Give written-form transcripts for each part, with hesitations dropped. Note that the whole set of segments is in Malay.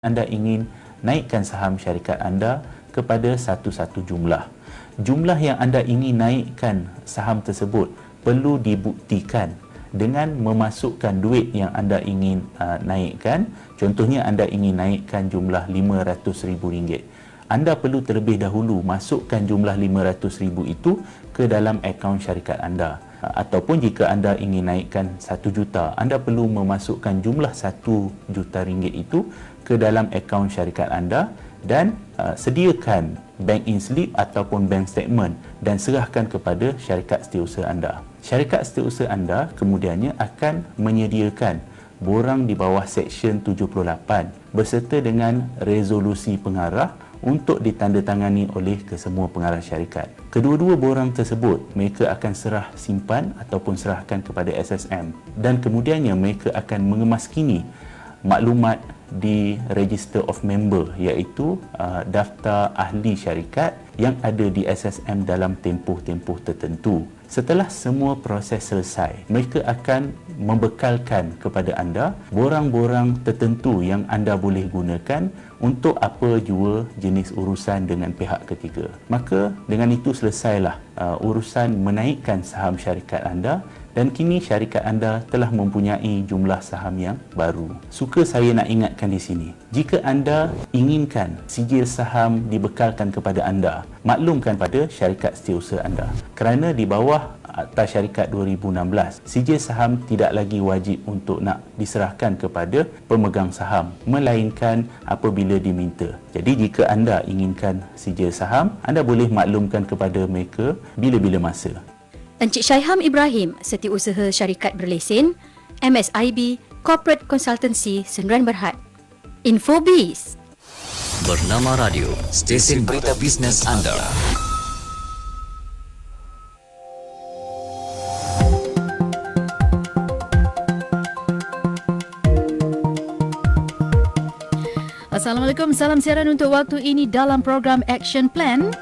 anda ingin naikkan saham syarikat anda kepada satu-satu jumlah. Jumlah yang anda ingin naikkan saham tersebut perlu dibuktikan dengan memasukkan duit yang anda ingin naikkan. Contohnya anda ingin naikkan jumlah RM500,000. Anda perlu terlebih dahulu masukkan jumlah RM500,000 itu ke dalam akaun syarikat anda. Ataupun jika anda ingin naikkan 1 juta, anda perlu memasukkan jumlah 1 juta ringgit itu ke dalam akaun syarikat anda dan sediakan bank-in slip ataupun bank statement dan serahkan kepada syarikat setiausaha anda. Syarikat setiausaha anda kemudiannya akan menyediakan borang di bawah Seksyen 78 berserta dengan resolusi pengarah untuk ditandatangani oleh kesemua pengarah syarikat. Kedua-dua borang tersebut mereka akan serah simpan ataupun serahkan kepada SSM dan kemudiannya mereka akan mengemaskini maklumat di Register of Member iaitu daftar ahli syarikat yang ada di SSM dalam tempoh-tempoh tertentu. Setelah semua proses selesai, mereka akan membekalkan kepada anda borang-borang tertentu yang anda boleh gunakan untuk apa jua jenis urusan dengan pihak ketiga. Maka dengan itu selesailah urusan menaikkan saham syarikat anda dan kini syarikat anda telah mempunyai jumlah saham yang baru. Suka saya nak ingatkan di sini, jika anda inginkan sijil saham dibekalkan kepada anda, maklumkan pada syarikat setiausaha anda. Kerana di bawah Akta Syarikat 2016, sijil saham tidak lagi wajib untuk nak diserahkan kepada pemegang saham, melainkan apabila diminta. Jadi jika anda inginkan sijil saham, anda boleh maklumkan kepada mereka bila-bila masa. Encik Syaiham Ibrahim, Setiausaha Syarikat Berlesen, MSIB, Corporate Consultancy, Sendirian Berhad. Infobiz. Bernama Radio, stesen berita bisnes anda. Assalamualaikum, salam siaran untuk waktu ini dalam program Action Plan.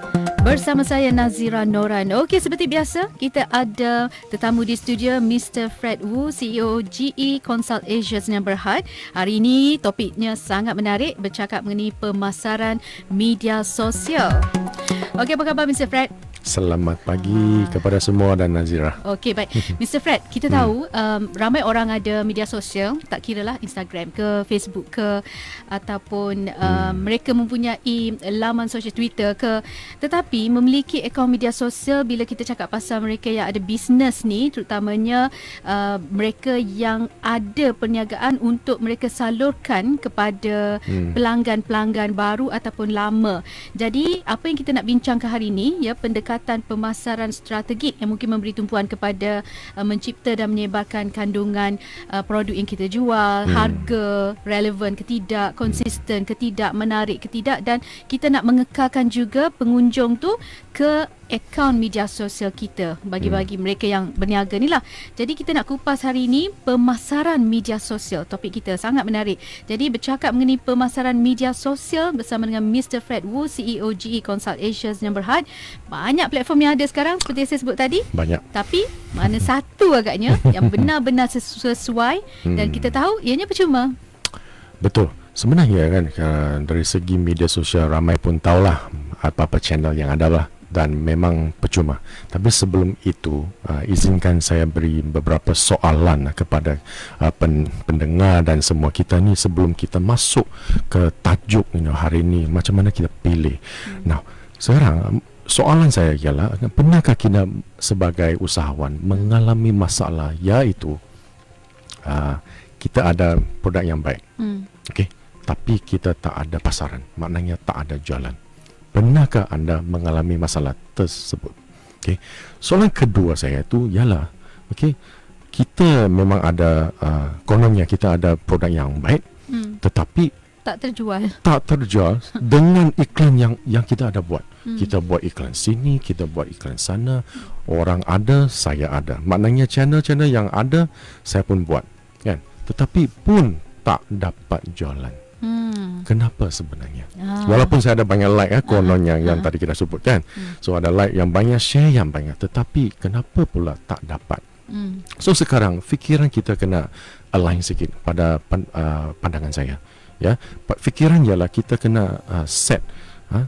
Bersama saya Nazira Noran. Okey, seperti biasa, kita ada tetamu di studio Mr. Fred Wu, CEO GE Consult Asia Sdn Bhd. Hari ini topiknya sangat menarik, bercakap mengenai pemasaran media sosial. Okey, apa khabar Mr. Fred? Selamat pagi kepada semua dan Nazira. Okey, baik. Mr. Fred, kita tahu ramai orang ada media sosial, tak kiralah Instagram ke, Facebook ke, ataupun mereka mempunyai laman sosial Twitter ke. Tetapi memiliki akaun media sosial, bila kita cakap pasal mereka yang ada bisnes ni, terutamanya mereka yang ada perniagaan untuk mereka salurkan kepada pelanggan-pelanggan baru ataupun lama. Jadi, apa yang kita nak bincangkan hari ini, ya, pendekatan pemasaran strategik yang mungkin memberi tumpuan kepada mencipta dan menyebarkan kandungan produk yang kita jual, harga relevan ke tidak, konsisten ke tidak, menarik ke tidak, dan kita nak mengekalkan juga pengunjung tu ke akaun media sosial kita bagi mereka yang berniaga ni lah. Jadi kita nak kupas hari ini pemasaran media sosial. Topik kita sangat menarik. Jadi bercakap mengenai pemasaran media sosial bersama dengan Mr. Fred Wu, CEO GE Consult Asia Sdn Bhd. Banyak platform yang ada sekarang seperti yang saya sebut tadi. Banyak. Tapi mana satu agaknya yang benar-benar sesuai dan kita tahu ianya percuma. Betul. Sebenarnya kan dari segi media sosial ramai pun tahulah apa-apa channel yang ada lah. Dan memang percuma. Tapi sebelum itu, izinkan saya beri beberapa soalan kepada pendengar dan semua kita ni sebelum kita masuk ke tajuk hari ini, macam mana kita pilih. Now, sekarang soalan saya ialah, pernahkah kita sebagai usahawan mengalami masalah iaitu kita ada produk yang baik, okay, tapi kita tak ada pasaran, maknanya tak ada jualan. Pernahkah anda mengalami masalah tersebut? Okay. Soalan kedua saya tu ialah, okay, kita memang ada kononnya kita ada produk yang baik, tetapi tak terjual dengan iklan yang kita ada buat. Kita buat iklan sini, kita buat iklan sana. Orang ada, saya ada. Maknanya channel-channel yang ada saya pun buat, kan? Tetapi pun tak dapat jualan. Kenapa sebenarnya? Walaupun saya ada banyak like kononnya yang tadi kita sebut kan. So ada like yang banyak, share yang banyak, tetapi kenapa pula tak dapat? So sekarang fikiran kita kena align sikit pada pandangan saya. Ya, fikiran ialah kita kena set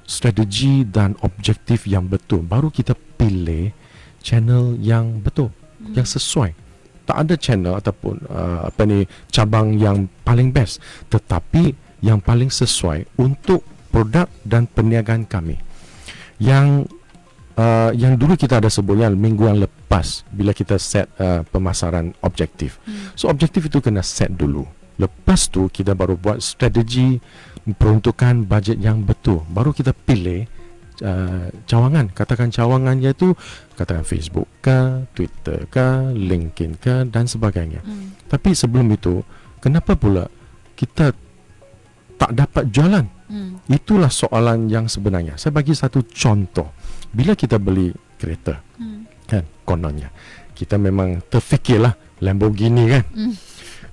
strategi dan objektif yang betul. Baru kita pilih channel yang betul, yang sesuai. Tak ada channel ataupun cabang yang paling best, tetapi yang paling sesuai untuk produk dan perniagaan kami. Yang dulu kita ada sebutnya minggu yang lepas bila kita set pemasaran objektif. So objektif itu kena set dulu. Lepas tu kita baru buat strategi peruntukan bajet yang betul. Baru kita pilih cawangan. Katakan cawangan iaitu katakan Facebook ke, Twitter ke, LinkedIn ke dan sebagainya. Tapi sebelum itu, kenapa pula kita tak dapat jualan? Itulah soalan yang sebenarnya. Saya bagi satu contoh. Bila kita beli kereta, kan, kononnya kita memang terfikirlah Lamborghini, kan.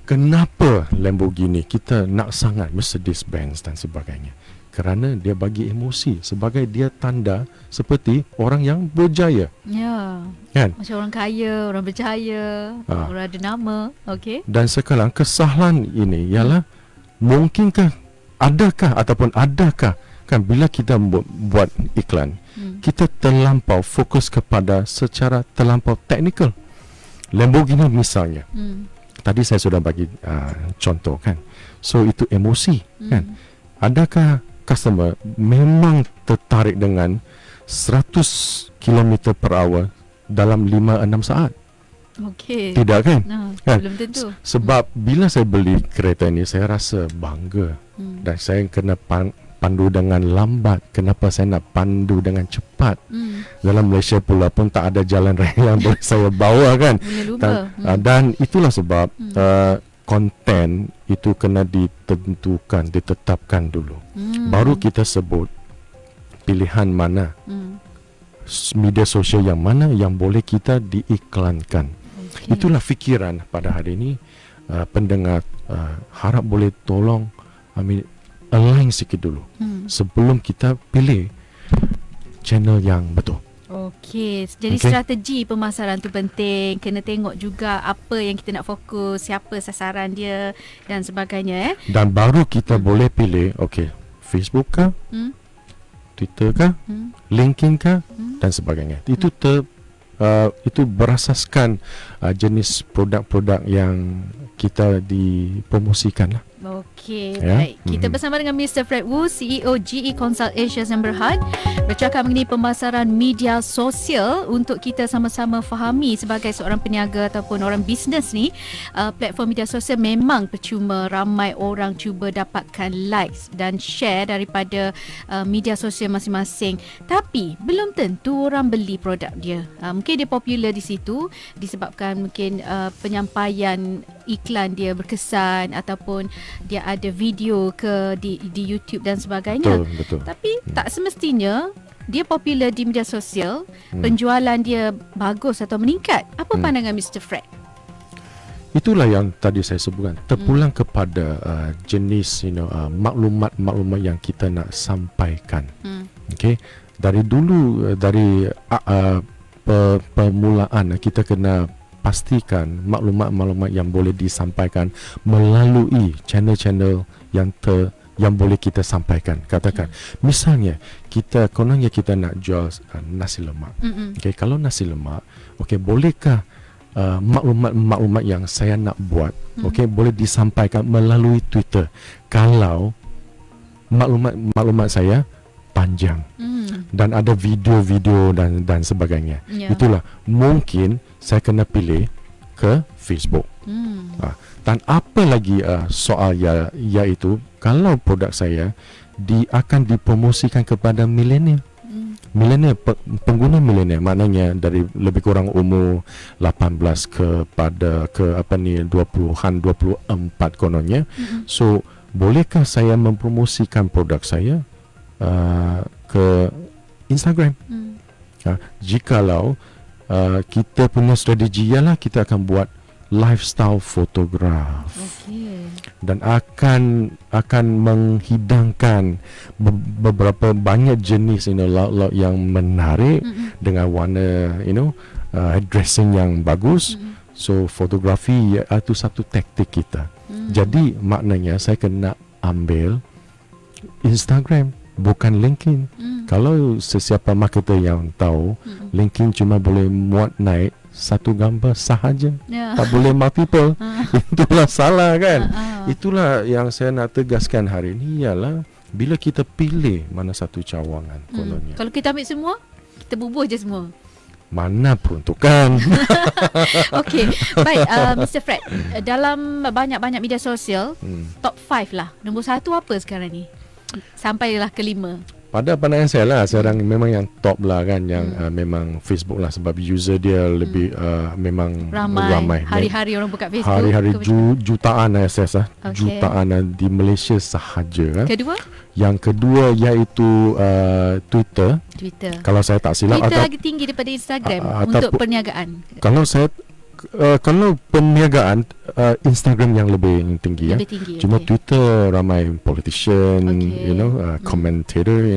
Kenapa Lamborghini kita nak sangat Mercedes-Benz dan sebagainya? Kerana dia bagi emosi sebagai dia tanda seperti orang yang berjaya. Ya. Kan? Macam orang kaya, orang berjaya, orang ada nama. Okey. Dan sekarang kesalahan ini ialah mungkinkah, adakah kan bila kita buat iklan, kita terlampau fokus kepada secara terlampau teknikal. Lamborghini misalnya. Tadi saya sudah bagi contoh, kan. So itu emosi, kan. Adakah customer memang tertarik dengan 100 km per hour dalam 5-6 saat? Okey. Tidak, kan? Kan? Belum tentu. Sebab bila saya beli kereta ini, saya rasa bangga. Dan saya kena pandu dengan lambat. Kenapa saya nak pandu dengan cepat? Dalam Malaysia pula pun tak ada jalan raya yang boleh saya bawa, kan. Dan itulah sebab konten itu kena ditetapkan dulu. Baru kita sebut pilihan mana, media sosial yang mana yang boleh kita diiklankan. Itulah fikiran pada hari ini. Pendengar harap boleh tolong align sikit dulu sebelum kita pilih channel yang betul. Okey, jadi strategi pemasaran tu penting. Kena tengok juga apa yang kita nak fokus, siapa sasaran dia dan sebagainya. Dan baru kita boleh pilih, Facebook kah, Twitter kah, LinkedIn kah dan sebagainya. Itu berasaskan jenis produk-produk yang kita dipromosikan lah. Okey, baik. Kita bersama dengan Mr. Fred Wu, CEO GE Consult Asia yang Berhad, bercakap mengenai pemasaran media sosial untuk kita sama-sama fahami sebagai seorang peniaga ataupun orang bisnes ni. Platform media sosial memang percuma. Ramai orang cuba dapatkan likes dan share daripada media sosial masing-masing. Tapi belum tentu orang beli produk dia. Mungkin dia popular di situ disebabkan mungkin penyampaian iklan dia berkesan ataupun dia ada video ke di YouTube dan sebagainya. Betul. Tapi tak semestinya dia popular di media sosial, penjualan dia bagus atau meningkat. Apa pandangan Mr. Fred? Itulah yang tadi saya sebutkan. Terpulang kepada jenis maklumat-maklumat yang kita nak sampaikan. Okay? Dari dulu, dari permulaan kita kena pastikan maklumat-maklumat yang boleh disampaikan melalui channel-channel yang boleh kita sampaikan. Katakan, misalnya kononnya kita nak jual nasi lemak. Kalau nasi lemak, bolehkah maklumat-maklumat yang saya nak buat, boleh disampaikan melalui Twitter. Kalau maklumat saya panjang dan ada video-video dan sebagainya, itulah mungkin saya kena pilih ke Facebook. Dan apa lagi soal iaitu kalau produk saya akan dipromosikan kepada milenial. Pengguna milenial, maknanya dari lebih kurang umur 18 kepada 20-an 24 kononnya. So bolehkah saya mempromosikan produk saya ke Instagram? Jikalau kita punya strategi ialah kita akan buat lifestyle photograph, dan akan menghidangkan beberapa banyak jenis lauk-lauk yang menarik dengan warna dressing yang bagus. So fotografi iaitu satu taktik kita. Jadi maknanya saya kena ambil Instagram, bukan LinkedIn. Kalau sesiapa marketer yang tahu, LinkedIn cuma boleh muat naik satu gambar sahaja, tak boleh multiple. Itulah salah kan. Itulah yang saya nak tegaskan hari ini, ialah bila kita pilih mana satu cawangan kononnya. Kalau kita ambil semua, kita bubuh je semua. Mana peruntukan. Okey, baik, Mr. Fred, dalam banyak-banyak media sosial, top 5 lah. Nombor 1 apa sekarang ni? Sampailah ke 5. Pada pandangan saya lah, sekarang memang yang top lah kan, yang memang Facebook lah, sebab user dia lebih memang ramai. Hari-hari orang buka Facebook. Hari-hari jutaan akses lah. Jutaan di Malaysia sahaja. Kedua? Yang kedua iaitu Twitter. Kalau saya tak silap, Twitter lagi tinggi daripada Instagram untuk perniagaan. Kalau perniagaan, Instagram yang lebih tinggi. Lebih tinggi. Cuma Twitter ramai politician, commentator,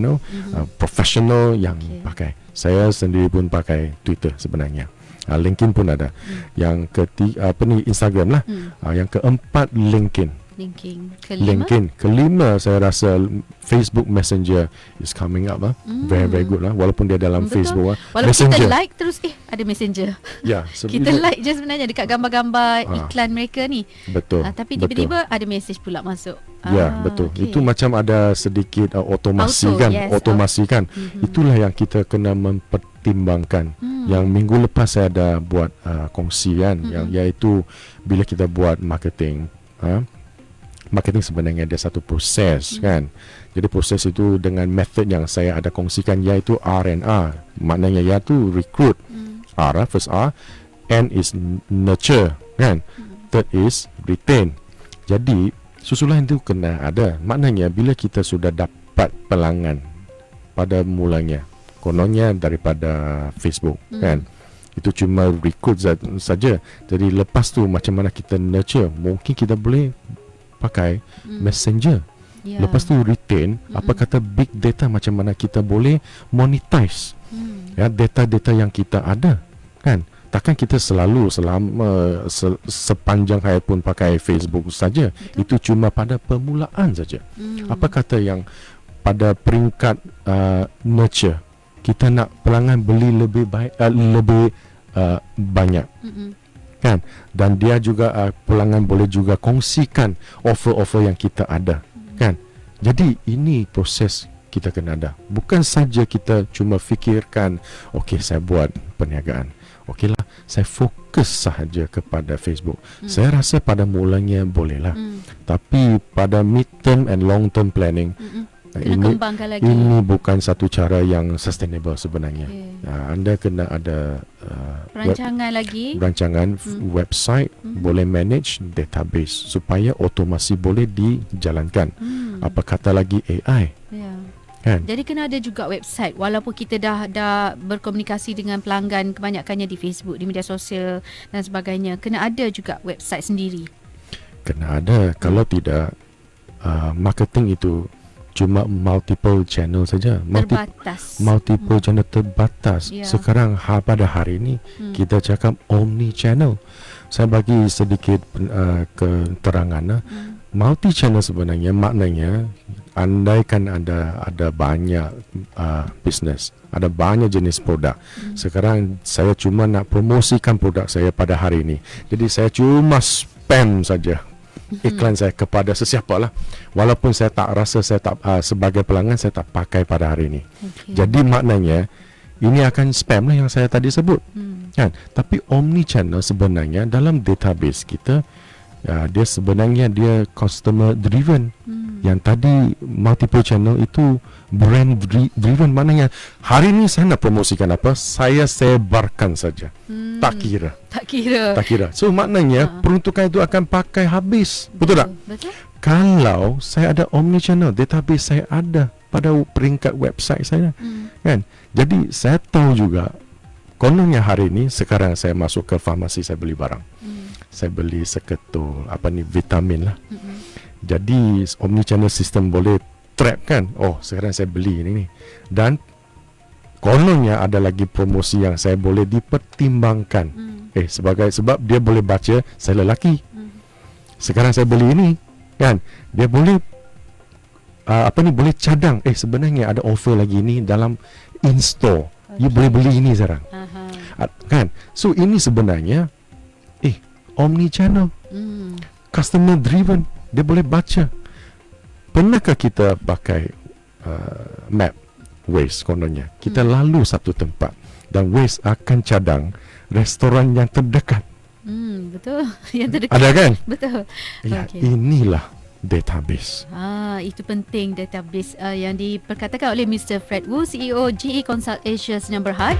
professional yang pakai. Saya sendiri pun pakai Twitter sebenarnya. LinkedIn pun ada. Yang ketiga Instagram lah. Yang keempat LinkedIn. Kelima saya rasa Facebook Messenger is coming up lah. Very good lah. Walaupun dia dalam Facebook lah. Walaupun Messenger, kita like terus ada Messenger. Ya, kita like je sebenarnya dekat gambar-gambar iklan mereka ni. Betul. Tapi tiba-tiba ada message pula masuk. Ya, betul. Okay. Itu macam ada sedikit otomasi kan. Otomasi kan. Itulah yang kita kena mempertimbangkan. Yang minggu lepas saya ada buat kongsian yang iaitu bila kita buat marketing. Marketing sebenarnya ada satu proses kan. Jadi proses itu dengan method yang saya ada kongsikan iaitu R&R. Maknanya iaitu recruit. R, first R. N is nurture kan. Third is retain. Jadi susulan itu kena ada. Maknanya bila kita sudah dapat pelanggan pada mulanya, kononnya daripada Facebook kan, itu cuma recruit saja. Jadi lepas tu macam mana kita nurture, mungkin kita boleh pakai Messenger. Lepas tu retain, apa kata big data, macam mana kita boleh monetize ya data-data yang kita ada kan. Takkan kita selalu sepanjang hayat pun pakai Facebook saja. Itu cuma pada permulaan saja. Apa kata yang pada peringkat nurture, kita nak pelanggan beli lebih baik, lebih banyak kan, dan dia juga pelanggan boleh juga kongsikan offer-offer yang kita ada kan. Jadi ini proses kita kena ada. Bukan saja kita cuma fikirkan okey saya buat perniagaan, okeylah saya fokus sahaja kepada Facebook. Saya rasa pada mulanya bolehlah. Tapi pada mid term and long term planning, ini bukan satu cara yang sustainable sebenarnya. Anda kena ada rancangan website, boleh manage database supaya otomasi boleh dijalankan. Apa kata lagi AI kan? Jadi kena ada juga website. Walaupun kita dah berkomunikasi dengan pelanggan kebanyakannya di Facebook, di media sosial dan sebagainya, kena ada juga website sendiri. Kena ada. Kalau tidak, marketing itu cuma multiple channel saja. Multiple channel terbatas. Sekarang pada hari ini kita cakap omni channel. Saya bagi sedikit keterangan. Multi channel sebenarnya maknanya andaikan ada banyak business, ada banyak jenis produk. Sekarang saya cuma nak promosikan produk saya pada hari ini. Jadi saya cuma spam saja iklan saya kepada sesiapa lah. Walaupun saya tak rasa, saya tak sebagai pelanggan saya tak pakai pada hari ini. Jadi maknanya ini akan spam lah yang saya tadi sebut kan. Tapi omni channel sebenarnya dalam database kita, dia sebenarnya dia customer driven. Yang tadi multiple channel itu brand driven. Maknanya hari ini saya nak promosikan apa, saya sebarkan saja. Tak kira. So maknanya peruntukan itu akan pakai habis. Betul tak? Betul. Kalau saya ada omni channel, database saya ada pada peringkat website saya kan. Jadi saya tahu juga, kononnya hari ini sekarang saya masuk ke farmasi, saya beli barang. Saya beli seketul vitamin lah. Jadi omni channel system boleh trap kan. Oh, sekarang saya beli ini dan kononnya ada lagi promosi yang saya boleh dipertimbangkan. Sebab dia boleh baca saya lelaki. Sekarang saya beli ini kan, dia boleh boleh cadang, sebenarnya ada offer lagi ni dalam in-store. You boleh beli ini sekarang. Kan? So ini sebenarnya omni channel. Customer driven. Dia boleh baca. Pernahkah kita pakai map Waze kononnya? Kita lalu satu tempat dan Waze akan cadang restoran yang terdekat. Betul. Yang terdekat. Ada kan? Betul. Ya, inilah database. Itu penting database yang diperkatakan oleh Mr. Fred Wu, CEO GE Consult Asia Sdn Bhd.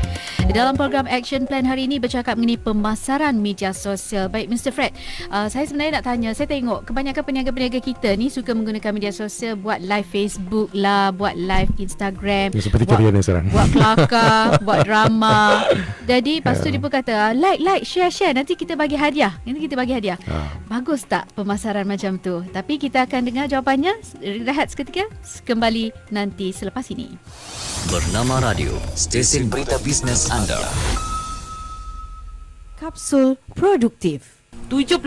Dalam program Action Plan hari ini bercakap mengenai pemasaran media sosial. Baik Mr. Fred, saya sebenarnya nak tanya, saya tengok kebanyakan peniaga-peniaga kita ni suka menggunakan media sosial, buat live Facebook lah, buat live Instagram, Seperti kalian ni sekarang. buat kelakar, buat drama. Jadi lepas tu dia pun kata like, share, nanti kita bagi hadiah. Bagus tak pemasaran macam tu? Tapi kita akan dengar jawapannya. Rehat seketika, kembali nanti selepas ini. Bernama Radio, stesen berita bisnes anda. Kapsul produktif. 70%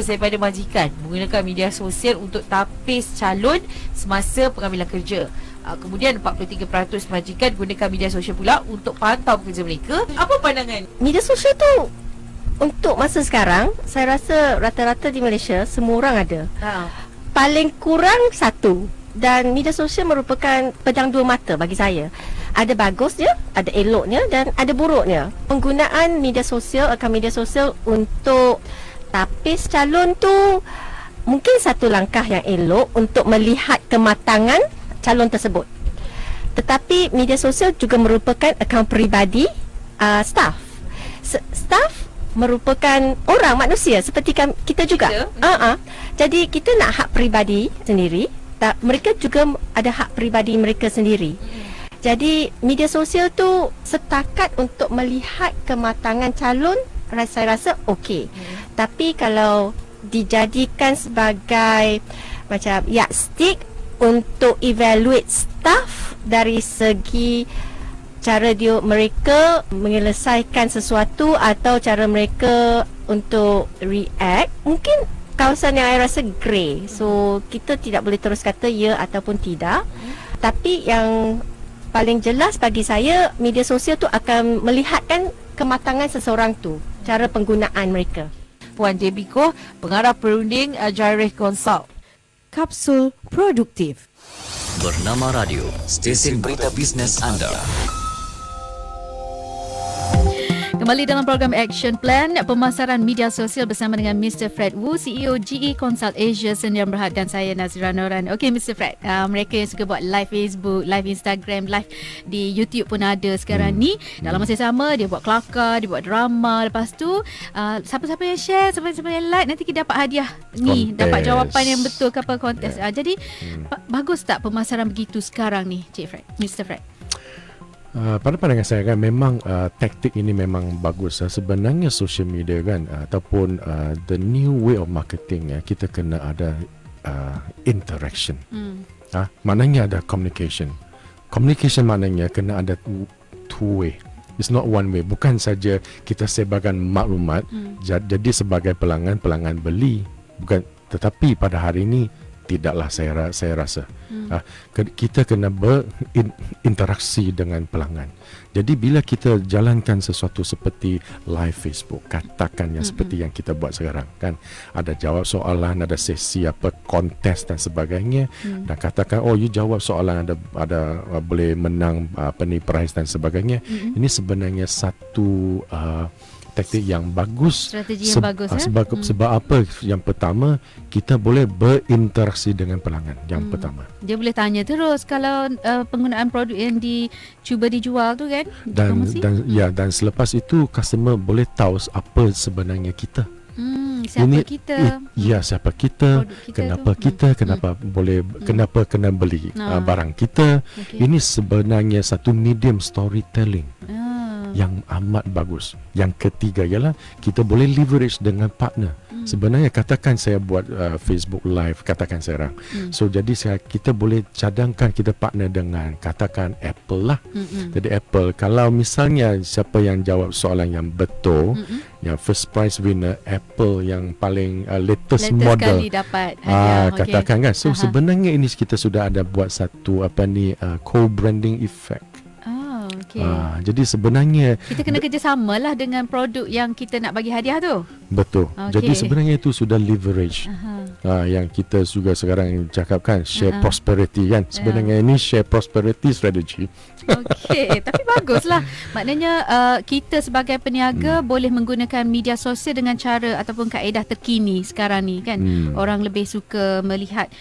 daripada majikan menggunakan media sosial untuk tapis calon semasa pengambilan kerja. Kemudian 43% majikan gunakan media sosial pula untuk pantau pekerja mereka. Apa pandangan? Media sosial tu untuk masa sekarang, saya rasa rata-rata di Malaysia semua orang ada. Paling kurang satu. Dan media sosial merupakan pedang dua mata bagi saya. Ada bagusnya, ada eloknya dan ada buruknya. Penggunaan media sosial untuk tapis calon tu mungkin satu langkah yang elok untuk melihat kematangan calon tersebut. Tetapi media sosial juga merupakan akaun peribadi staff. Staff merupakan orang manusia seperti kita juga. Jadi kita nak hak peribadi sendiri. Mereka juga ada hak peribadi mereka sendiri. Jadi media sosial tu setakat untuk melihat kematangan calon, saya rasa okey. Tapi kalau dijadikan sebagai macam yardstick untuk evaluate staff dari segi cara mereka menyelesaikan sesuatu atau cara mereka untuk react, mungkin kawasan yang saya rasa grey. So kita tidak boleh terus kata ya ataupun tidak. Tapi yang paling jelas bagi saya, media sosial tu akan melihatkan kematangan seseorang tu, cara penggunaan mereka. Puan Debiko, pengarah perunding Gyrus Consult. Kapsul produktif. Bernama Radio, stesen berita bisnes anda. Kembali dalam program Action Plan Pemasaran Media Sosial bersama dengan Mr. Fred Wu, CEO GE Consult Asia Sdn Bhd, dan saya Nazira Noran. Okey Mr. Fred, mereka yang suka buat live Facebook, live Instagram, live di YouTube pun ada sekarang ni. Dalam masa yang sama dia buat kelakar, dia buat drama. Lepas tu siapa-siapa yang share, siapa-siapa yang like, nanti kita dapat hadiah ni, dapat jawapan yang betul ke apa kontes. Jadi bagus tak pemasaran begitu sekarang ni, Cik Fred, Mr. Fred? Pada pandangan saya kan memang taktik ini memang bagus. Sebenarnya social media kan ataupun the new way of marketing, kita kena ada interaction. Maknanya ada communication. Communication maknanya kena ada two way. It's not one way. Bukan saja kita sebarkan maklumat jadi sebagai pelanggan beli, bukan, tetapi pada hari ini tidaklah saya rasa. Kita kena berinteraksi dengan pelanggan. Jadi bila kita jalankan sesuatu seperti live Facebook, katakan yang seperti yang kita buat sekarang kan, ada jawab soalan, ada sesi kontes dan sebagainya, dan katakan you jawab soalan, ada boleh menang prize dan sebagainya. Ini sebenarnya satu taktik yang bagus. Strategi yang bagus. Sebab apa? Yang pertama, kita boleh berinteraksi dengan pelanggan. Yang pertama, dia boleh tanya terus kalau penggunaan produk yang cuba dijual tu kan. Dan selepas itu customer boleh tahu apa sebenarnya kita. Siapa kita? Siapa kita? Kenapa kita? Kenapa boleh? Kenapa kena beli barang kita? Ini sebenarnya satu medium storytelling. yang amat bagus. Yang ketiga ialah kita boleh leverage dengan partner. Sebenarnya katakan saya buat Facebook Live, katakan sekarang. So jadi kita boleh cadangkan kita partner dengan katakan Apple lah. Jadi Apple, kalau misalnya siapa yang jawab soalan yang betul, yang first prize winner, Apple yang paling latest model kali dapat hadiah. katakan kan. So sebenarnya ini kita sudah ada buat satu co-branding effect. Okay. Jadi sebenarnya kita kena kerjasama lah dengan produk yang kita nak bagi hadiah tu. betul. Okay. Jadi sebenarnya itu sudah leverage. Yang kita juga sekarang cakapkan share prosperity kan. Sebenarnya ini share prosperity strategy. Okey, tapi baguslah. Maknanya kita sebagai peniaga boleh menggunakan media sosial dengan cara ataupun kaedah terkini sekarang ni kan. Orang lebih suka melihat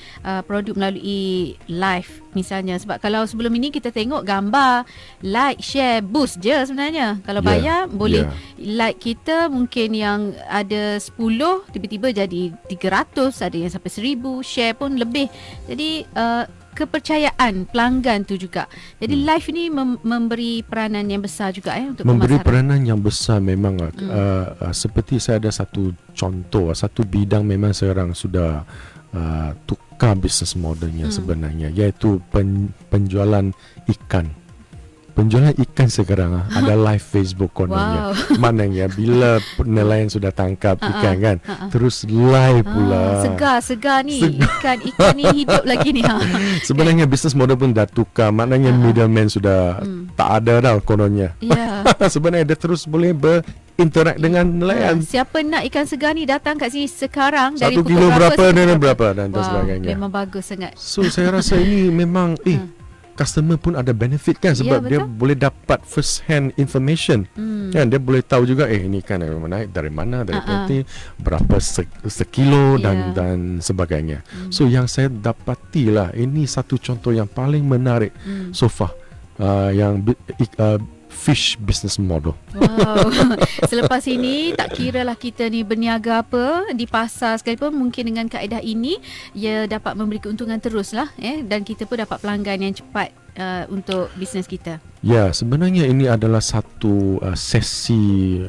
produk melalui live misalnya. Sebab kalau sebelum ini kita tengok gambar, like, share, boost je sebenarnya. Kalau bayar boleh like kita mungkin yang ada 10 tiba-tiba jadi 300, ada yang sampai 1000, share pun lebih. Jadi kepercayaan pelanggan tu juga. Jadi live ni memberi peranan yang besar juga untuk memberi pemasaran. peranan yang besar memang. Seperti saya ada satu contoh, satu bidang memang sekarang sudah tukar bisnes modelnya sebenarnya, iaitu penjualan ikan. Penjualan ikan sekarang ada live Facebook kononnya. Maknanya bila nelayan sudah tangkap ikan kan, terus live pula. Segar ni. Ikan ni hidup lagi ni. Sebenarnya bisnes model pun dah tukar. Maknanya middleman sudah tak ada dah kononnya. Sebenarnya dia terus boleh berinteract dengan nelayan. Siapa nak ikan segar ni datang kat sini sekarang 1 dari pukul kilo berapa dan berapa dan sebagainya. Memang bagus sangat. So saya rasa ini memang customer pun ada benefit kan, sebab dia boleh dapat first hand information kan. Dia boleh tahu juga ini kan naik dari mana, dari penting berapa sekilo dan sebagainya. So yang saya dapatilah ini satu contoh yang paling menarik so far, yang fish business model. Wow. Selepas ini tak kiralah kita ni berniaga apa di pasar sekalipun, mungkin dengan kaedah ini ia dapat memberi keuntungan teruslah dan kita pun dapat pelanggan yang cepat untuk bisnes kita. Ya, sebenarnya ini adalah satu sesi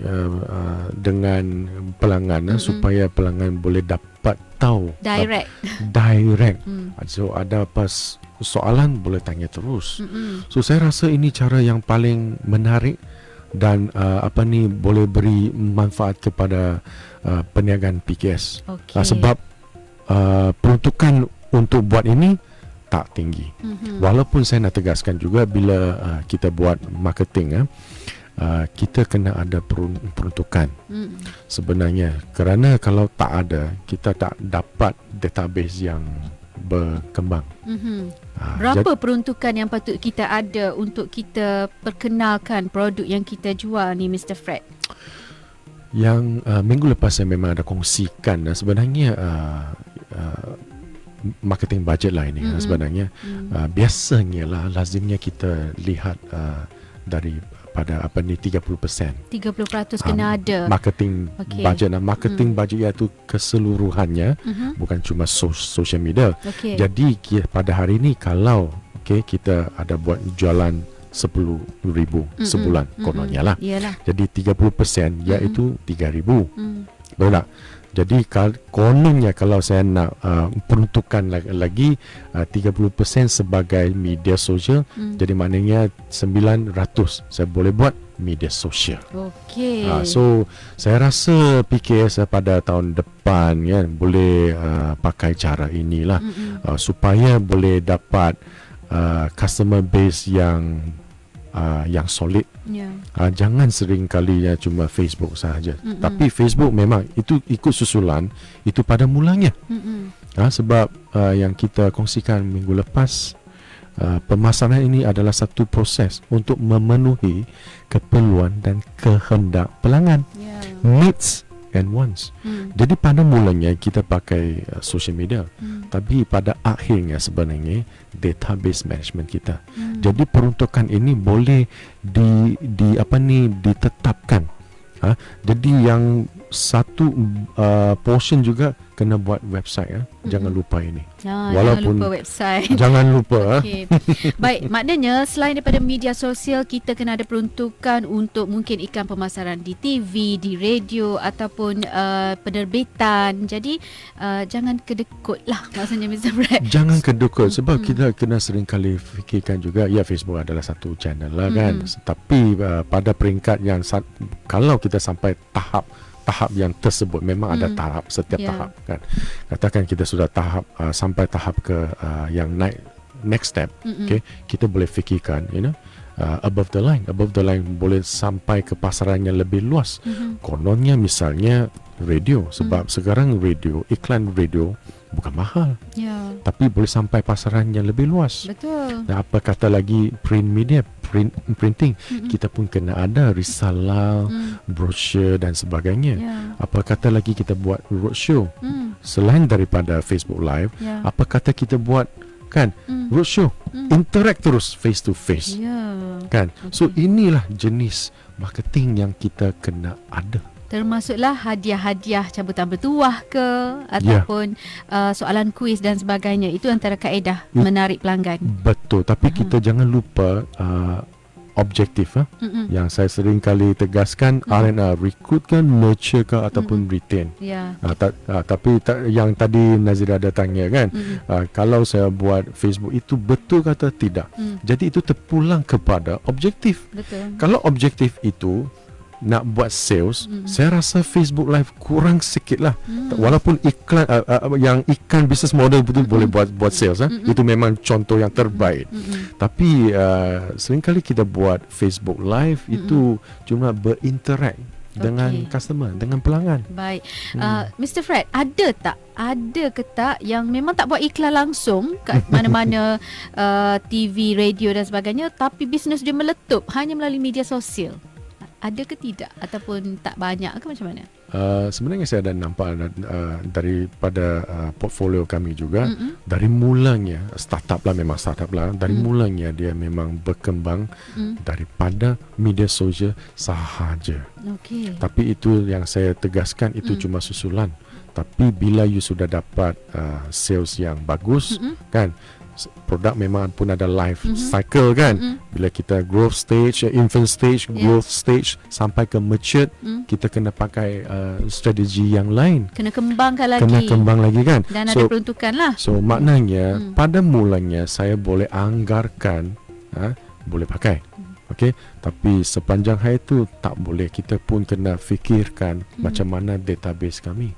dengan pelanggan supaya pelanggan boleh dapat tahu direct. So ada apa soalan boleh tanya terus. So saya rasa ini cara yang paling menarik dan boleh beri manfaat kepada perniagaan PKS. Sebab peruntukan untuk buat ini tak tinggi. Walaupun saya nak tegaskan juga bila kita buat marketing kita kena ada peruntukan sebenarnya, kerana kalau tak ada kita tak dapat database yang berkembang. Berapa peruntukan yang patut kita ada untuk kita perkenalkan produk yang kita jual ni, Mr. Fred? Yang minggu lepas saya memang ada kongsikan sebenarnya marketing budget lah ini. Sebenarnya biasanya lah lazimnya kita lihat daripada 30% kena ada marketing budget. Marketing budget iaitu keseluruhannya, bukan cuma social media. Jadi pada hari ini kalau kita ada buat jualan 10,000 sebulan kononnya lah. Jadi 30% iaitu 3,000. Betul tak? Jadi kononnya kalau saya nak peruntukan lagi 30% sebagai media sosial, jadi maknanya 900 saya boleh buat media sosial. So saya rasa PKS pada tahun depan boleh pakai cara inilah supaya boleh dapat customer base yang solid. Jangan sering kalinya cuma Facebook sahaja. Tapi Facebook memang itu ikut susulan itu pada mulanya. Sebab yang kita kongsikan minggu lepas, pemasaran ini adalah satu proses untuk memenuhi keperluan dan kehendak pelanggan, needs and wants. Jadi pada mulanya kita pakai social media, tapi pada akhirnya sebenarnya database management kita. Jadi peruntukan ini boleh ditetapkan. Jadi yang satu portion juga kena buat website ya. Jangan lupa ini. Jangan lupa website. Jangan lupa. Okay. Baik, maknanya selain daripada media sosial, kita kena ada peruntukan untuk mungkin iklan pemasaran di TV, di radio ataupun penerbitan. Jadi jangan kedekut lah maksudnya Mr. Brad. Jangan kedekut sebab kita kena sering kali fikirkan juga ya Facebook adalah satu channel lah kan. Tapi pada peringkat yang kalau kita sampai tahap yang tersebut memang ada tahap setiap tahap kan. Katakan kita sudah sampai tahap ke yang next step, okay, kita boleh fikirkan above the line boleh sampai ke pasaran yang lebih luas. Kononnya misalnya radio, sebab sekarang iklan radio bukan mahal, tapi boleh sampai pasaran yang lebih luas. Betul. Dan apa kata lagi print media, printing, kita pun kena ada risalah, brochure dan sebagainya. Apa kata lagi kita buat roadshow selain daripada Facebook Live. Apa kata kita buat kan roadshow, interact terus face to face, kan. So inilah jenis marketing yang kita kena ada. Termasuklah hadiah-hadiah cabutan bertuah ke ataupun soalan kuis dan sebagainya. Itu antara kaedah menarik pelanggan. Betul, tapi kita jangan lupa objektif yang saya sering kali tegaskan, R&R, recruit kan, nurture ke ataupun retain. Tapi yang tadi Nazira ada tanya kan, kalau saya buat Facebook itu betul kata tidak. Jadi itu terpulang kepada objektif. Betul. Kalau objektif itu nak buat sales, saya rasa Facebook Live kurang sikit lah. Walaupun iklan yang ikan business model betul boleh buat sales, itu memang contoh yang terbaik. Tapi seringkali kita buat Facebook Live itu cuma berinteract dengan customer, dengan pelanggan. Baik, Mr. Fred, ada ke tak yang memang tak buat iklan langsung kat mana-mana TV, radio dan sebagainya, tapi bisnes dia meletup hanya melalui media sosial? Ada ke tidak? Ataupun tak banyak ke macam mana? Sebenarnya saya ada nampak daripada portfolio kami juga. Dari mulanya startup lah, memang startup lah. Dari mulanya dia memang berkembang daripada media sosial sahaja. Tapi itu yang saya tegaskan, itu cuma susulan. Tapi bila you sudah dapat sales yang bagus, kan, produk memang pun ada life cycle kan. Bila kita growth stage, infant stage, growth stage sampai ke mature, kita kena pakai strategi yang lain. Kena kembang lagi kan. Dan ada peruntukan lah. So maknanya pada mulanya saya boleh anggarkan, boleh pakai. Okey, tapi sepanjang hari itu tak boleh, kita pun kena fikirkan macam mana database kami.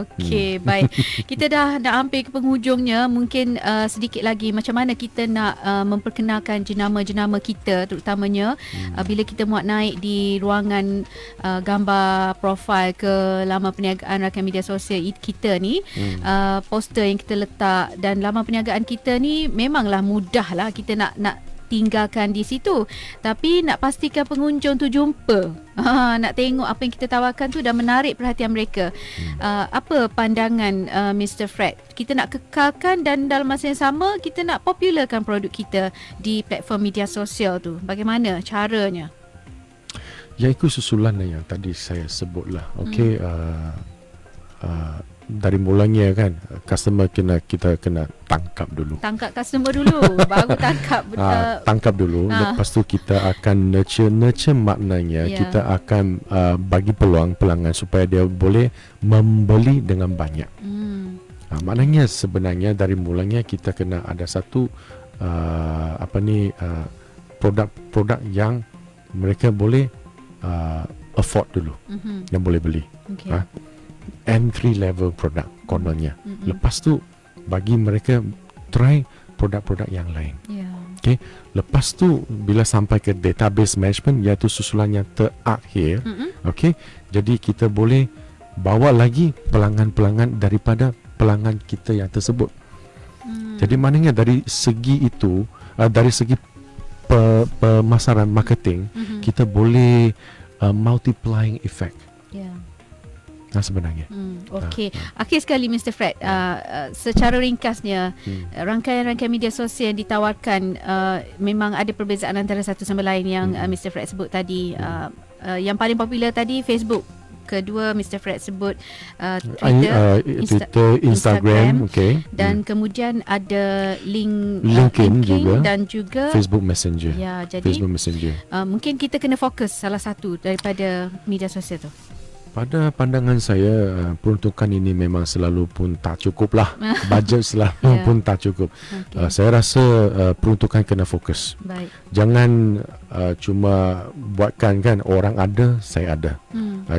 Okey, baik. Kita dah hampir ke penghujungnya. Mungkin sedikit lagi macam mana kita nak memperkenalkan jenama-jenama kita, terutamanya bila kita muat naik di ruangan gambar profil ke laman perniagaan rakan media sosial kita ni, poster yang kita letak dan laman perniagaan kita ni memanglah mudahlah kita nak tinggalkan di situ, tapi nak pastikan pengunjung tu jumpa, nak tengok apa yang kita tawarkan tu dan menarik perhatian mereka. Apa pandangan Mr. Fred? Kita nak kekalkan dan dalam masa yang sama kita nak popularkan produk kita di platform media sosial tu. Bagaimana caranya? Ya, ikut susulan yang tadi saya sebutlah. Okey, dari mulanya kan, customer kita kena tangkap dulu. Tangkap customer dulu, baru tangkap. Tangkap dulu. Lepas tu kita akan nurture maknanya kita akan bagi peluang pelanggan supaya dia boleh membeli dengan banyak. Maknanya sebenarnya dari mulanya kita kena ada satu produk-produk yang mereka boleh afford dulu, yang boleh beli. Entry level produk kononnya. Lepas tu bagi mereka try produk-produk yang lain. Okay. Lepas tu bila sampai ke database management, iaitu susulan yang terakhir, okay, jadi kita boleh bawa lagi pelanggan-pelanggan daripada pelanggan kita yang tersebut. Jadi maknanya dari segi itu, dari segi pemasaran marketing, kita boleh multiplying effect. Sebenarnya. Okey. Akhir sekali Mr. Fred, secara ringkasnya, rangkaian-rangkaian media sosial yang ditawarkan memang ada perbezaan antara satu sama lain yang Mr. Fred sebut tadi. Yang paling popular tadi Facebook kedua Mr. Fred sebut Twitter, Twitter, Instagram, okay. dan kemudian ada LinkedIn juga, dan juga Facebook Messenger. Ya, jadi Facebook Messenger. mungkin kita kena fokus salah satu daripada media sosial tu. Pada pandangan saya, peruntukan ini memang selalu pun tak cukup lah. Bajet selalu pun tak cukup. Okay. Saya rasa peruntukan kena fokus. Baik. Jangan cuma buatkan kan orang ada, saya ada.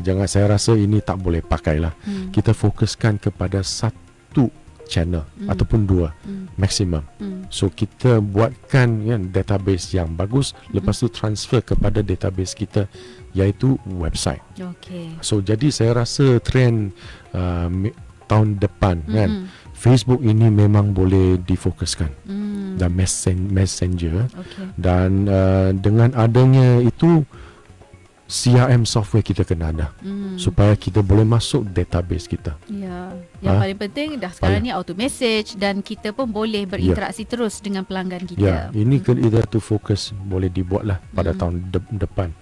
Jangan, saya rasa ini tak boleh pakai lah. Kita fokuskan kepada satu channel ataupun dua maksimum. So kita buatkan database yang bagus, lepas tu transfer kepada database kita iaitu website. Okey. So jadi saya rasa trend tahun depan kan, Facebook ini memang boleh difokuskan dan messenger. Okey. Dan dengan adanya itu CRM software kita kena ada supaya kita boleh masuk database kita. Ya, yang paling penting dah sekarang ni auto message dan kita pun boleh berinteraksi terus dengan pelanggan kita. Ya, ini kita tu fokus boleh dibuat lah pada tahun depan.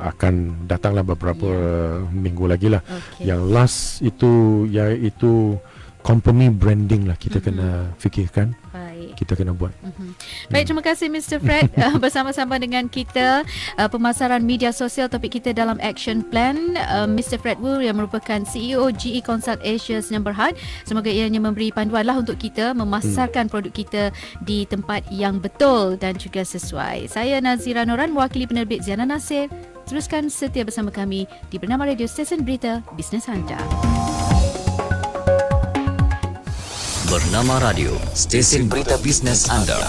Akan datanglah beberapa minggu lagi lah. Okay. Yang last itu iaitu company branding lah, kita kena fikirkan. Baik. Kita kena buat. Baik, terima kasih Mr. Fred bersama-sama dengan kita pemasaran media sosial, topik kita dalam action plan. Mr. Fred Wu yang merupakan CEO GE Consult Asia Sdn Bhd. Semoga ianya memberi panduan lah untuk kita memasarkan produk kita di tempat yang betul dan juga sesuai. Saya Nazira Noran, mewakili penerbit Ziana Nasir. Teruskan setia bersama kami di Bernama Radio Stesen Berita Bisnes Anda. Bernama Radio, stesen berita bisnes anda.